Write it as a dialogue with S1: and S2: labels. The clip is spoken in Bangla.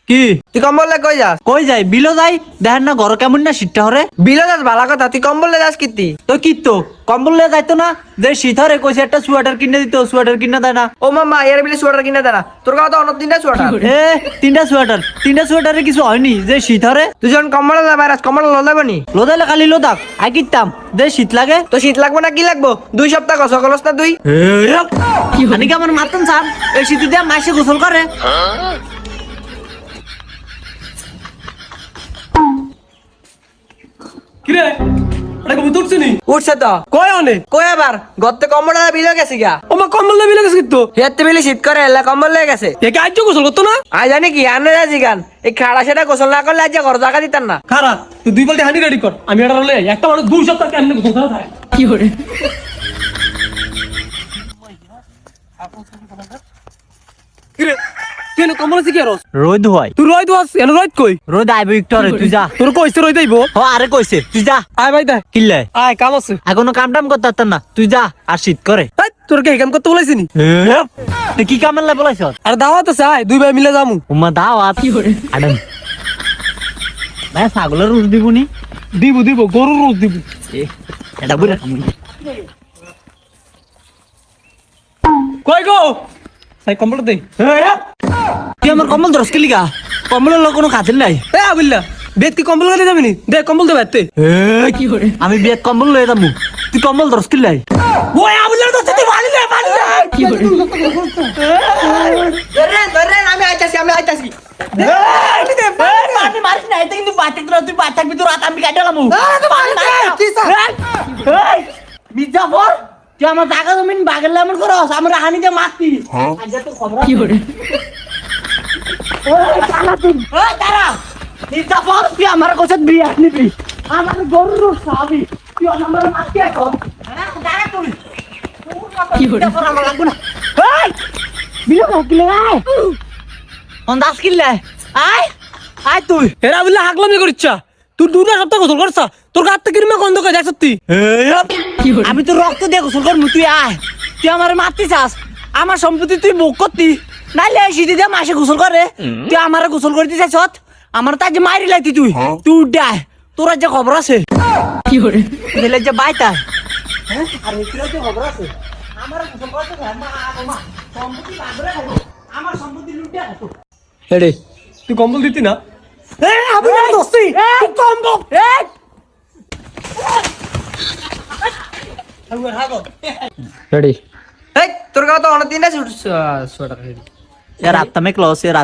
S1: কি
S2: তুই কম্বলে কই যাস?
S1: কই যাই বিলো যাই দেখেন না ঘর কেমন না শীতটা হরে
S2: বিলে যাস ভালো কথা, তুই কম্বলে যাস কিতি?
S1: তো কি তো কম্বল লিয়ে যাইতো না যে শীত হরে কইছে একটা সোয়েটার কিনে দিত সোয়েটার কিনে দেয় না
S2: ও মামা এর বিলে সোয়েটার কিনে দেনা, তোর কাছে তো অন্য তিনটা সোয়েটার।
S1: এ তিনটা সোয়েটারে কিছু হয়নি যে শীত হরে
S2: তুই যখন কম্বলে যাবে আর কম্বলে লো লাগবে নি?
S1: লোদাইলে খালি লোদাক আই কিতাম যে শীত লাগে
S2: তো শীত লাগবে না কি লাগবো? 2 সপ্তাহ সকলস না তুই?
S1: আমি কি আমার মাতন চান এই শীত দিয়ে মাসে গোসল করে
S3: কিরে এটা কবুতর উঠছে নি
S2: উঠছে তো
S3: কয় অনে
S2: কই আবার গর্তে কম্বলে বিলে গেছে গা।
S3: ও মা কম্বল লেবি লাগেছে কিন্তু
S2: হেতে বিলে শীত করে এলা কম্বল লেগে গেছে।
S3: একে আজ গোসল করতো না
S2: আই জানি কি আনে রাজি গান এই খাড়া সেটা গোসল না করলে আজ ঘর জায়গা দিতাম না।
S3: খারাপ তুই 2 বালতি হানি রেডি কর আমি এটা রলে একটা মানুষ 2 সপ্তাহ কেমনে গোসল থাকে কিরে কেন কম্বল আছে কি আর
S1: রোদ হয়
S3: তুই রই দোস এন রই কই
S1: রোদ আইব একটু হরে তুই যা
S3: তোর কইছে রই দেইবো
S1: হ আরে কইছে তুই যা
S3: আয় ভাই দে
S1: কিল্লে
S3: আয় কাম আছে
S1: এখনো কাম টাম করতে পারতাম না তুই যা আর শীত করে
S3: এই তোর কে কাম করতে বলাইছিস নি
S1: তুই কি কামের লাই বলাইছ
S3: আর দাওয়াত আছে আয় 2 ভাই মিলে যামু
S1: উম্মা দাওয়াত কি করে আডম ভাই ছাগলের রোজ দিবনি
S3: দিব গরুর রোজ দিব
S1: এটা বুঝা
S3: কই গো সাই কম্বল দে
S1: তুই আমার কম্বল ধরস কি লিগা কম্বলের লোক কোনো কাজের নাই
S3: এ আবিল্লা বেত কি কম্বল লইতে যাবি নি দে কম্বল দে বেতে
S1: কি করে আমি বিয়ে কম্বল লয়ে যাবো তুই কম্বল ধরস কি লাই
S3: ওই আবিল্লা তো তুই মারি লে
S1: কি করে
S2: ধরেন আমি আইতাছি
S1: পানি মারিস না এটা কিন্তু বাচ্চা তুই বাচ্চার ভিতর রাত আমি কাটে লামু মির্জাফর তুই আমার জায়গা জমিন বাগের লামন করস আমরা হানি দিয়ে মারতি আজ তো খবর কি করে তারা মির্জাফর তুই আমার কাছে বিয়ে নিবি আমার গরুর সাবি তুই আমার মারতি এখন জায়গা তুই কি করে আমার লাগবে না এই বিলো কিলে আয় অন্দাজ কিলে আয় আয় তুই
S3: এরা আবিল্লা হাগলামি করিচ্ছা তুই 2 সপ্তাহ গোসল করছা তোর গাত থেকে কিরমা গন্ধ করে দেখছ তুই
S1: আমি তো রক্ত দিয়ে গোসল করবো তুই আয় তুই আমার মারতে চাস আমার সম্পত্তি তুই মুখ করতি নাইলে শীতে দিয়ে মাসে গোসল করে তুই আমার গোসল করতে চাইছ আমার তাই যে মারি লাইতি তুই তুই উঠায় তোর যে খবর আছে কি করে দিলে যে বাইতা আর এগুলো যে খবর আছে আমার গোসল করতে মা সম্পত্তি বাগরে খাবো আমার সম্পত্তি লুটিয়া খাবো
S3: এডে তুই কম্বল দিতি না
S1: এ আমি না দোস্তি তুই কম্বল
S3: রেডি
S2: এই তোর কাছে তো অন্য তিনটা সোয়েটার।
S1: यार आता मैं क्लोज यार